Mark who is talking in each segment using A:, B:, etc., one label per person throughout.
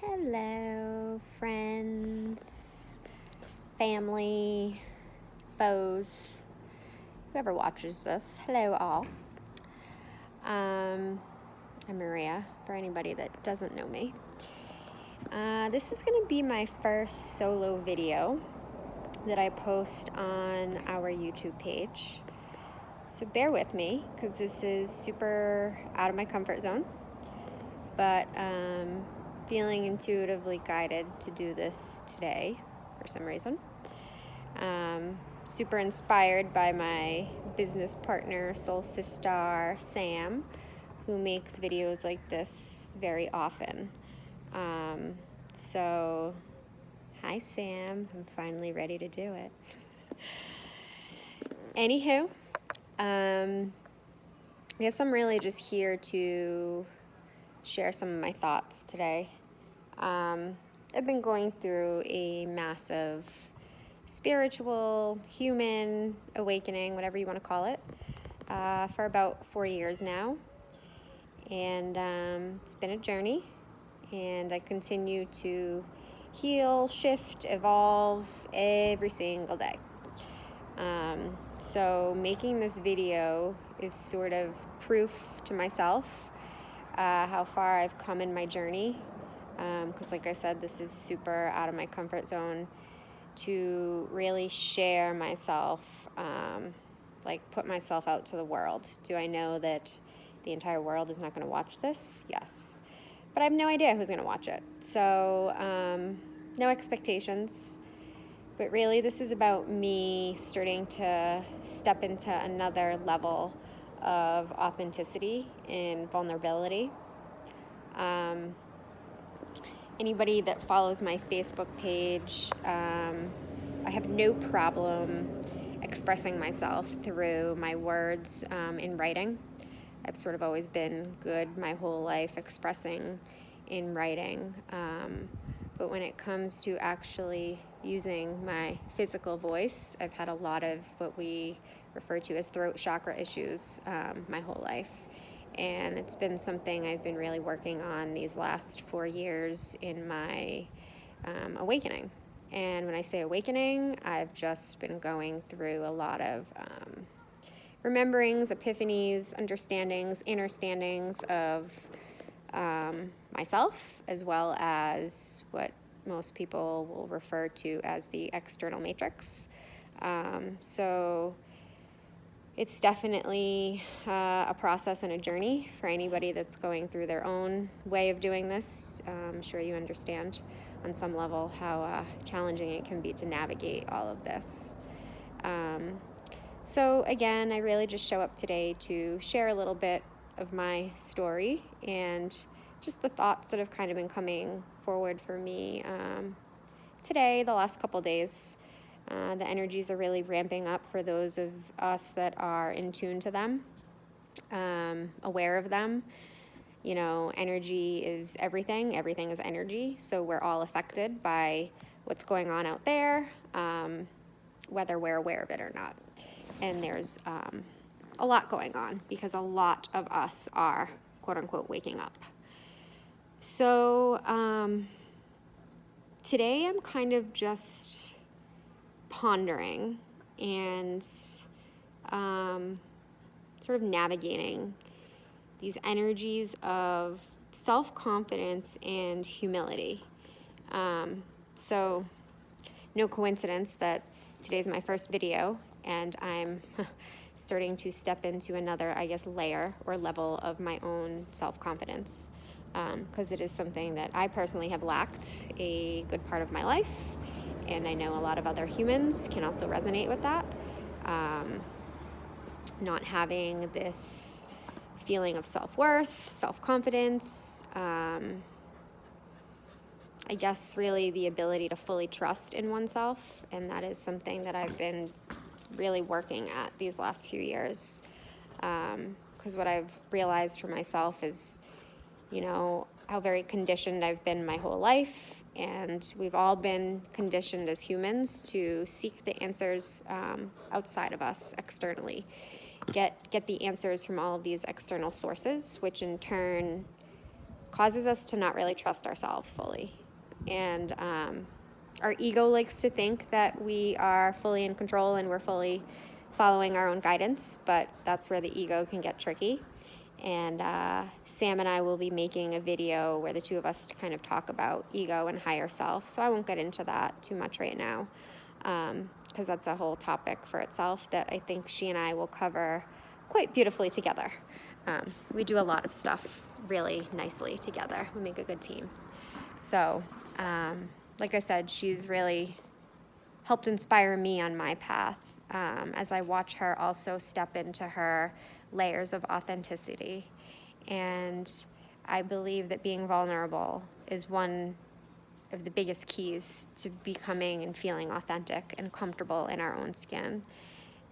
A: Hello, friends, family, foes, whoever watches this. Hello, all. I'm Maria, for anybody that doesn't know me. This is going to be my first solo video that I post on our YouTube page. So bear with me, because this is super out of my comfort zone. But feeling intuitively guided to do this today for some reason. Super inspired by my business partner, SoulSiSTAR Sam, who makes videos like this very often. So, hi Sam, I'm finally ready to do it. Anywho, I guess I'm really just here to share some of my thoughts today. I've been going through a massive spiritual, human awakening, whatever you want to call it, for about 4 years now. And it's been a journey, and I continue to heal, shift, evolve every single day. So making this video is sort of proof to myself how far I've come in my journey, because like I said, this is super out of my comfort zone to really share myself, put myself out to the world. Do I know that the entire world is not going to watch this? Yes. But I have no idea who's going to watch it. So no expectations. But really, this is about me starting to step into another level of authenticity and vulnerability. Anybody that follows my Facebook page, I have no problem expressing myself through my words in writing. I've sort of always been good my whole life expressing in writing. But when it comes to actually using my physical voice, I've had a lot of what we refer to as throat chakra issues my whole life. And it's been something I've been really working on these last 4 years in my awakening. And when I say awakening, I've just been going through a lot of rememberings, epiphanies, understandings, understandings of myself, as well as what most people will refer to as the external matrix. So it's definitely a process and a journey for anybody that's going through their own way of doing this. I'm sure you understand on some level how challenging it can be to navigate all of this. So again, I really just show up today to share a little bit of my story and just the thoughts that have kind of been coming forward for me today, the last couple days. The energies are really ramping up for those of us that are in tune to them, aware of them. You know, energy is everything. Everything is energy. So we're all affected by what's going on out there, whether we're aware of it or not. And there's a lot going on because a lot of us are, quote unquote, waking up. So today I'm kind of just pondering and sort of navigating these energies of self-confidence and humility. So no coincidence that today's my first video and I'm starting to step into another, I guess, layer or level of my own self-confidence, because it is something that I personally have lacked a good part of my life. And I know a lot of other humans can also resonate with that. Not having this feeling of self-worth, self-confidence, I guess really the ability to fully trust in oneself. And that is something that I've been really working at these last few years. Because what I've realized for myself is, you know, how very conditioned I've been my whole life. And we've all been conditioned as humans to seek the answers outside of us, externally. Get the answers from all of these external sources, which in turn causes us to not really trust ourselves fully. And our ego likes to think that we are fully in control and we're fully following our own guidance, but that's where the ego can get tricky. And Sam and I will be making a video where the two of us kind of talk about ego and higher self. So I won't get into that too much right now, because that's a whole topic for itself that I think she and I will cover quite beautifully together. We do a lot of stuff really nicely together. We make a good team. So, like I said, she's really helped inspire me on my path, as I watch her also step into her layers of authenticity. And I believe that being vulnerable is one of the biggest keys to becoming and feeling authentic and comfortable in our own skin.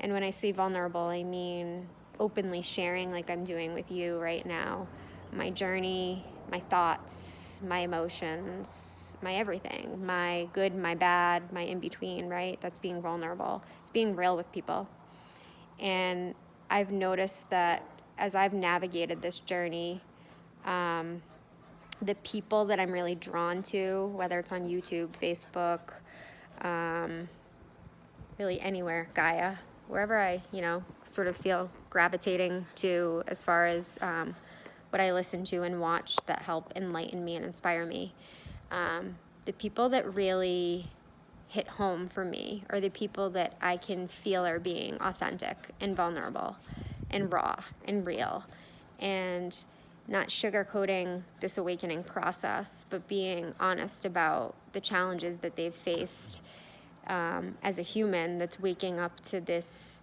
A: And when I say vulnerable, I mean openly sharing, like I'm doing with you right now, my journey, my thoughts, my emotions, my everything, my good, my bad, my in-between, right? That's being vulnerable. It's being real with people. And I've noticed that as I've navigated this journey, the people that I'm really drawn to, whether it's on YouTube, Facebook, really anywhere, Gaia, wherever I, sort of feel gravitating to as far as what I listen to and watch that help enlighten me and inspire me. The people that really hit home for me are the people that I can feel are being authentic and vulnerable and raw and real, and not sugarcoating this awakening process, but being honest about the challenges that they've faced as a human that's waking up to this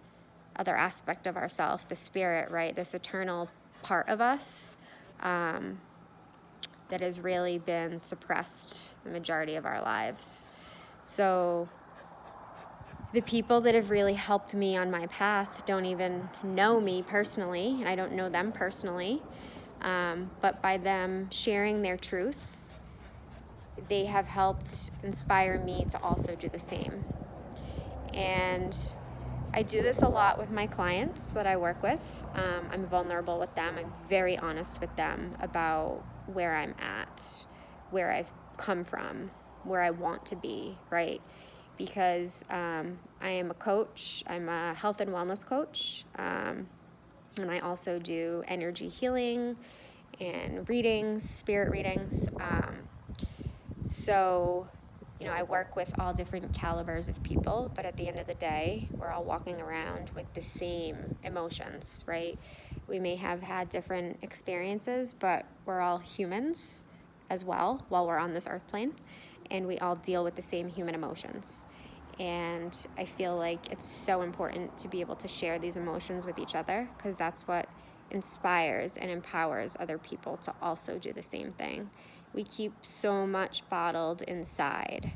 A: other aspect of ourself, the spirit, right? This eternal part of us that has really been suppressed the majority of our lives. So the people that have really helped me on my path don't even know me personally, and I don't know them personally, but by them sharing their truth, they have helped inspire me to also do the same. And I do this a lot with my clients that I work with. I'm vulnerable with them. I'm very honest with them about where I'm at, where I've come from, where I want to be, right? Because I am a coach. I'm a health and wellness coach. And I also do energy healing and readings, spirit readings. So, I work with all different calibers of people, but at the end of the day, we're all walking around with the same emotions, right? We may have had different experiences, but we're all humans as well while we're on this earth plane, and we all deal with the same human emotions. And I feel like it's so important to be able to share these emotions with each other, because that's what inspires and empowers other people to also do the same thing. We keep so much bottled inside.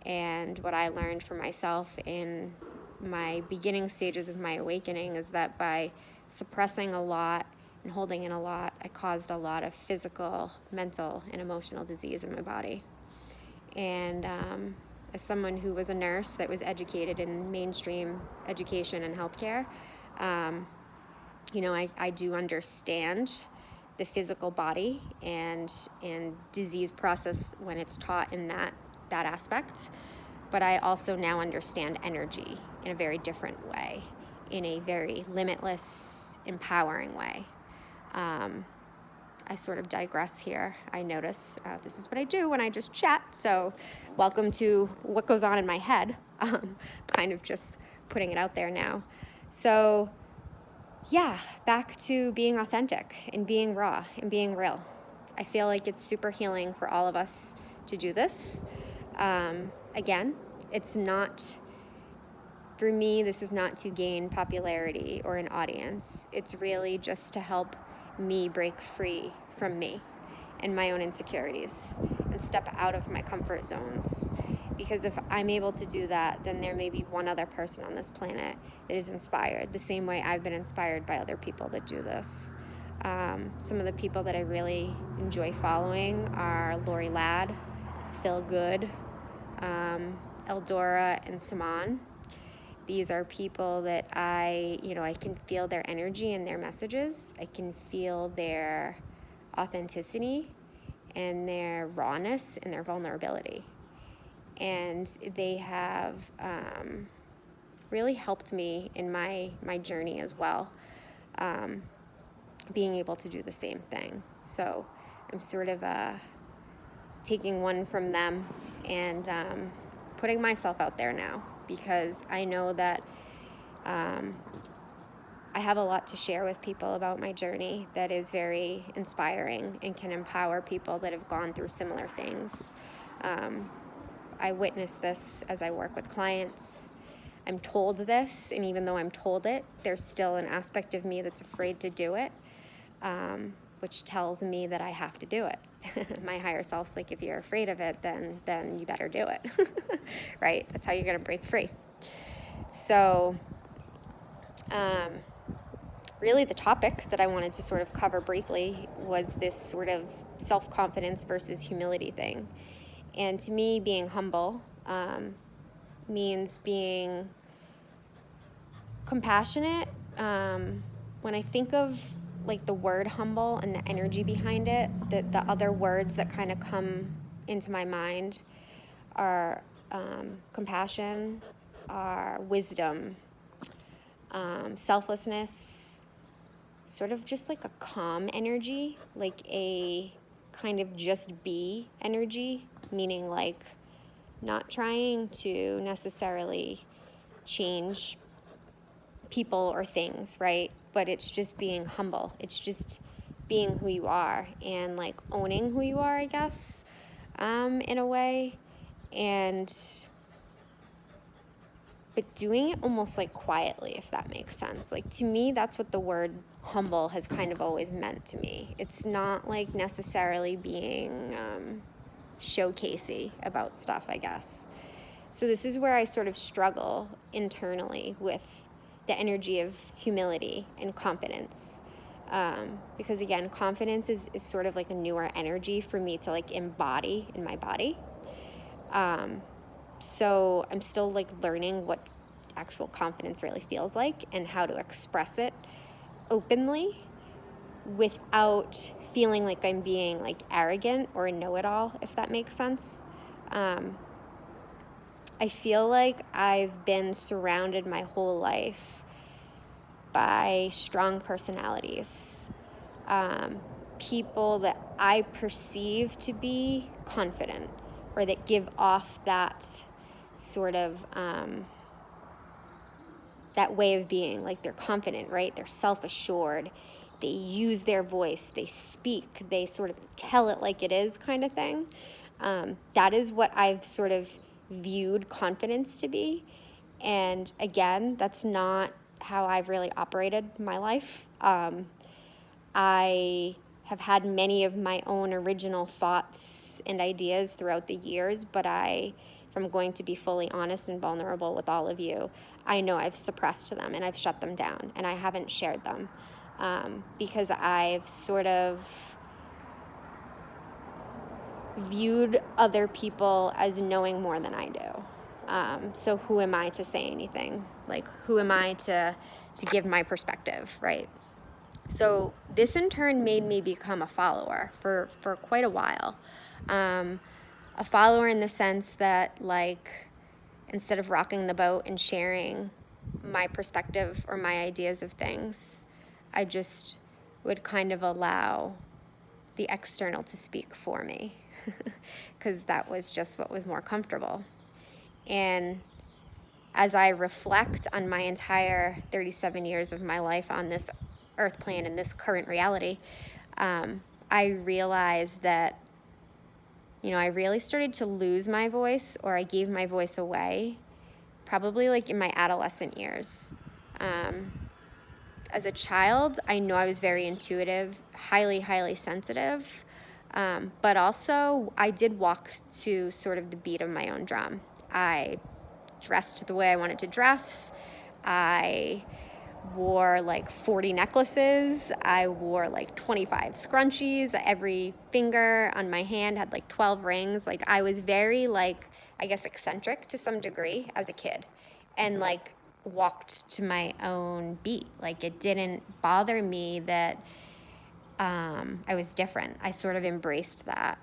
A: And what I learned for myself in my beginning stages of my awakening is that by suppressing a lot and holding in a lot, I caused a lot of physical, mental, and emotional disease in my body. And as someone who was a nurse that was educated in mainstream education and healthcare, I do understand the physical body and disease process when it's taught in that aspect. But I also now understand energy in a very different way, in a very limitless, empowering way. I sort of digress here. I notice this is what I do when I just chat. So welcome to what goes on in my head. Kind of just putting it out there now. So yeah, back to being authentic and being raw and being real. I feel like it's super healing for all of us to do this. Again, it's not, for me, this is not to gain popularity or an audience. It's really just to help me break free from me and my own insecurities and step out of my comfort zones. Because if I'm able to do that, then there may be one other person on this planet that is inspired the same way I've been inspired by other people that do this. Some of the people that I really enjoy following are Lori Ladd, Phil Good, Eldora, and Saman. These are people that I can feel their energy and their messages. I can feel their authenticity, and their rawness and their vulnerability. And they have really helped me in my journey as well, being able to do the same thing. So I'm sort of taking one from them and putting myself out there now, because I know that I have a lot to share with people about my journey that is very inspiring and can empower people that have gone through similar things. I witness this as I work with clients. I'm told this, and even though I'm told it, there's still an aspect of me that's afraid to do it, which tells me that I have to do it. My higher self's like, if you're afraid of it, then you better do it, right? That's how you're going to break free. So really the topic that I wanted to sort of cover briefly was this sort of self-confidence versus humility thing. And to me, being humble means being compassionate. When I think of like the word humble and the energy behind it, the other words that kind of come into my mind are compassion, are wisdom, selflessness, sort of just like a calm energy, like a kind of just be energy, meaning like not trying to necessarily change people or things, right? But it's just being humble. It's just being who you are and like owning who you are, I guess, in a way. But doing it almost like quietly, if that makes sense. Like to me, that's what the word humble has kind of always meant to me. It's not like necessarily being showcasey about stuff, I guess. So this is where I sort of struggle internally with the energy of humility and confidence. Because again, confidence is sort of like a newer energy for me to like embody in my body. So I'm still like learning what actual confidence really feels like and how to express it openly without feeling like I'm being like arrogant or a know-it-all, if that makes sense. I feel like I've been surrounded my whole life by strong personalities, people that I perceive to be confident or that give off that sort of that way of being, like they're confident, right? They're self-assured. They use their voice. They speak. They sort of tell it like it is, kind of thing. That is what I've sort of viewed confidence to be. And again, that's not how I've really operated my life. I have had many of my own original thoughts and ideas throughout the years, but if I'm going to be fully honest and vulnerable with all of you, I know I've suppressed them and I've shut them down and I haven't shared them because I've sort of viewed other people as knowing more than I do. So who am I to say anything? Like, who am I to give my perspective, right? So this in turn made me become a follower for quite a while. A follower in the sense that, like, instead of rocking the boat and sharing my perspective or my ideas of things, I just would kind of allow the external to speak for me because that was just what was more comfortable. And as I reflect on my entire 37 years of my life on this earth plane and this current reality, I realized that, I really started to lose my voice, or I gave my voice away, probably like in my adolescent years. As a child, I know I was very intuitive, highly, highly sensitive, but also I did walk to sort of the beat of my own drum. I dressed the way I wanted to dress. I wore like 40 necklaces. I wore like 25 scrunchies. Every finger on my hand had like 12 rings. Like I was very like, I guess, eccentric to some degree as a kid, and like walked to my own beat. Like it didn't bother me that I was different. I sort of embraced that.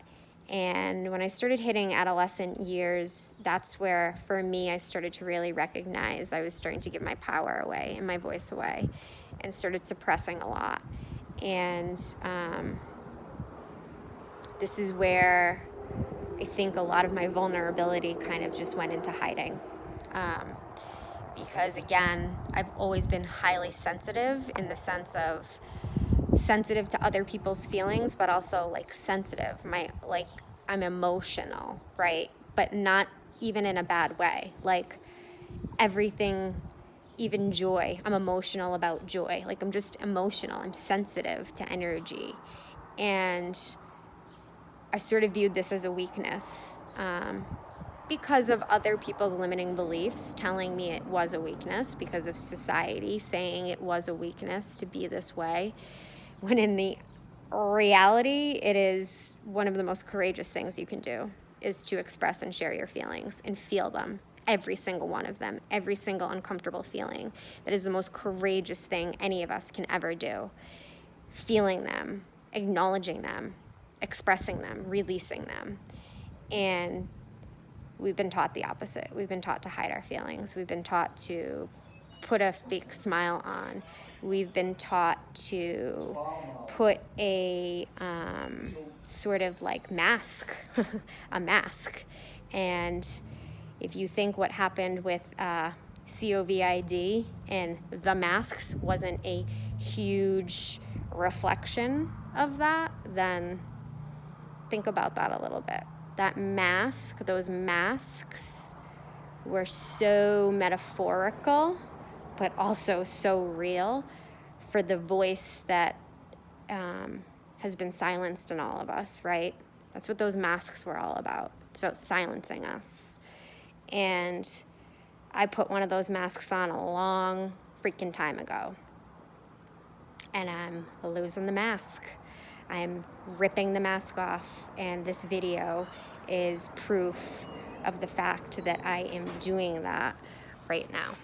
A: And when I started hitting adolescent years, that's where, for me, I started to really recognize I was starting to give my power away and my voice away, and started suppressing a lot. And this is where I think a lot of my vulnerability kind of just went into hiding. Because again, I've always been highly sensitive, in the sense of sensitive to other people's feelings, but also like sensitive. I'm emotional, right? But not even in a bad way. Like everything, even joy. I'm emotional about joy. Like I'm just emotional. I'm sensitive to energy. And I sort of viewed this as a weakness, because of other people's limiting beliefs telling me it was a weakness, because of society saying it was a weakness to be this way, when in the reality, it is one of the most courageous things you can do, is to express and share your feelings and feel them, every single one of them, every single uncomfortable feeling. That is the most courageous thing any of us can ever do. Feeling them, acknowledging them, expressing them, releasing them. And we've been taught the opposite. We've been taught to hide our feelings. We've been taught to put a fake smile on. We've been taught to put a sort of like mask, a mask. And if you think what happened with COVID and the masks wasn't a huge reflection of that, then think about that a little bit. That mask, those masks were so metaphorical, but also so real for the voice that has been silenced in all of us, right? That's what those masks were all about. It's about silencing us. And I put one of those masks on a long freaking time ago. And I'm losing the mask. I'm ripping the mask off, and this video is proof of the fact that I am doing that right now.